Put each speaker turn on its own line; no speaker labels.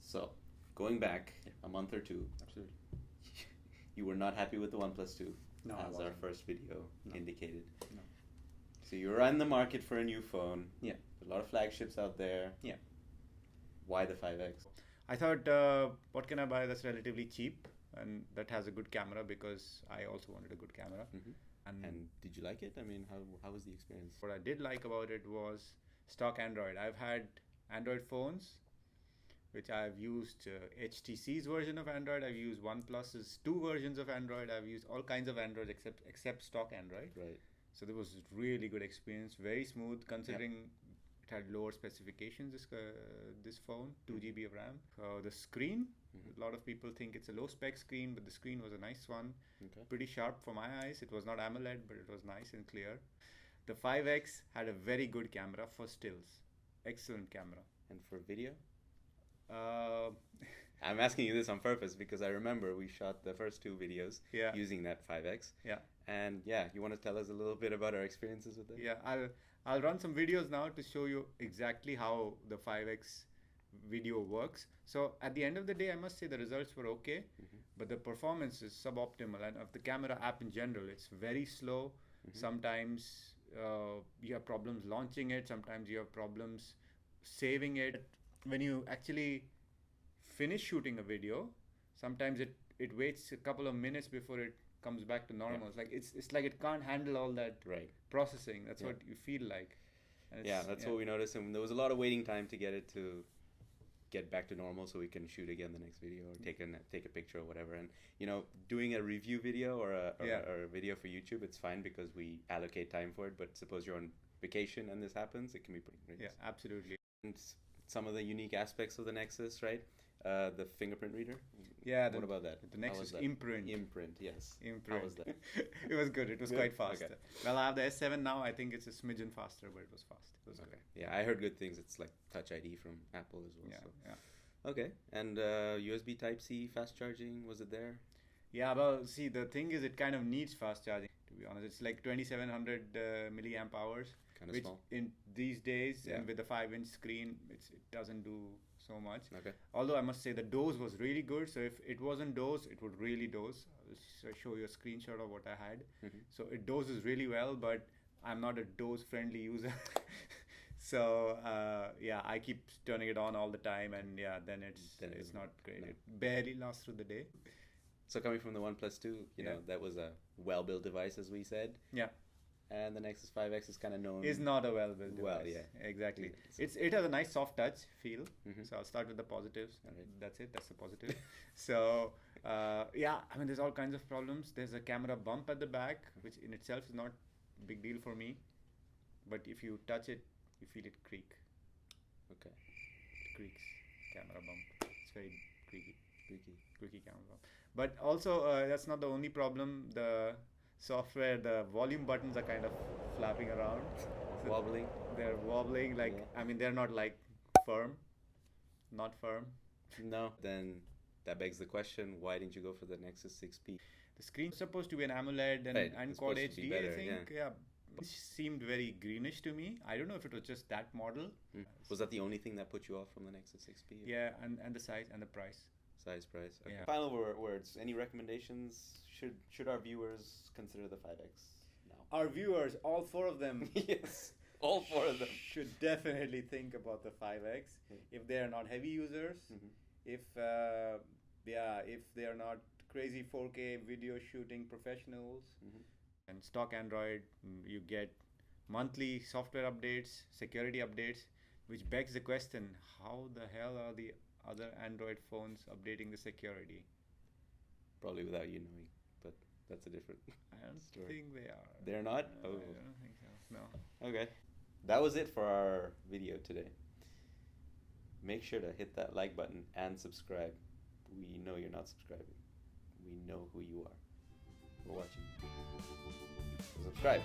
So, going back a month or two,
Absolutely.
you were not happy with the OnePlus 2,
No, I
as our
wasn't.
first video indicated.
No.
So you were in the market for a new phone.
Yeah.
A lot of flagships out there.
Yeah.
Why the 5X?
I thought, what can I buy that's relatively cheap and that has a good camera, because I also wanted a good camera.
Mm-hmm.
And
And did you like it? I mean, how was the experience?
what I did like about it was stock Android. I've had Android phones, which I've used HTC's version of Android. I've used OnePlus's two versions of Android. I've used all kinds of Android except stock Android.
Right.
So there was really good experience, very smooth considering it had lower specifications. This phone, 2 GB of RAM. The screen, a lot of people think it's a low spec screen, but the screen was a nice one.
Okay.
Pretty sharp for my eyes. It was not AMOLED, but it was nice and clear. The 5X had a very good camera for stills. Excellent camera.
And for video?
Uh,
I'm asking you this on purpose because I remember we shot the first two videos
Yeah.
using that 5X.
yeah.
And yeah, you want to tell us a little bit about our experiences with it?
Yeah, I'll run some videos now to show you exactly how the 5X video works. So at the end of the day, I must say the results were okay, but the performance is suboptimal. And of the camera app in general, it's very slow. Sometimes you have problems launching it. Sometimes you have problems saving it. When you actually finish shooting a video, sometimes it waits a couple of minutes before it comes back to normal. It's like it can't handle all that
Right.
processing. That's what you feel like. And
Yeah, that's what we noticed. And there was a lot of waiting time to get it to get back to normal so we can shoot again the next video or take a picture or whatever. And, doing a review video or a video for YouTube, it's fine because we allocate time for it. But suppose you're on vacation and this happens, it can be pretty great.
Yeah, absolutely.
And some of the unique aspects of the Nexus, right? The fingerprint reader.
Yeah.
What about that?
The
How
Nexus
was that?
imprint.
Imprint, yes.
Imprint.
How was that?
It was good. It was
Good?
quite fast.
Okay.
Well, I have the S7 now. I think it's a smidgen faster, but it was fast. It was
Okay.
good.
Yeah, I heard good things. It's like Touch ID from Apple as well.
Yeah,
So.
yeah.
Okay. And USB Type-C fast charging, was it there?
Yeah, well, see, the thing is, it kind of needs fast charging, to be honest. It's like 2700 milliamp hours,
Kind of
which
small.
in these days,
Yeah.
and with a 5-inch screen, it doesn't do so much.
Okay.
Although I must say the dose was really good. So if it wasn't dose, it would really dose. I'll show you a screenshot of what I had. So it doses really well, but I'm not a dose-friendly user. So yeah, I keep turning it on all the time, and yeah, then it's not great.
No.
It barely lasts through the day.
So coming from the OnePlus 2, that was a well-built device, as we said.
Yeah.
And the Nexus 5X is kind of known.
Is not a well-built device.
Well, yeah.
Exactly.
Yeah.
It has a nice soft touch feel.
Mhm.
So I'll start with the positives.
Alright.
That's it. That's the positive. So yeah, I mean, there's all kinds of problems. There's a camera bump at the back, which in itself is not a big deal for me. But if you touch it, you feel it creak.
Okay.
It creaks. Camera bump. It's very creaky.
Creaky.
Camera bump. But also, that's not the only problem. The software, the volume buttons are kind of flapping around. So
Wobbling.
they're wobbling. Like,
Yeah.
I mean, they're not like firm. Not firm.
No. Then that begs the question, why didn't you go for the Nexus 6P?
The screen's supposed to be an AMOLED and,
Right,
and
it's
Quad
supposed to be
HD, I
better,
think. Yeah. It seemed very greenish to me. I don't know if it was just that model.
Was that the only thing that put you off from the Nexus 6P?
Yeah, and the size and the price.
Size, price. Okay.
Yeah.
Final words. Any recommendations? Should our viewers consider the 5X now?
Our viewers, all four of them,
Yes. All four of them.
should definitely think about the 5X if they are not heavy users. If if they are not crazy 4K video shooting professionals. And stock Android, you get monthly software updates, security updates, which begs the question, how the hell are the other Android phones updating the security?
Probably without you knowing, but that's a different
I don't
story.
think they are.
They're not?
I
Oh.
don't think so. No.
Okay. That was it for our video today. Make sure to hit that like button and subscribe. We know you're not subscribing. We know who you are. We're watching. So subscribe.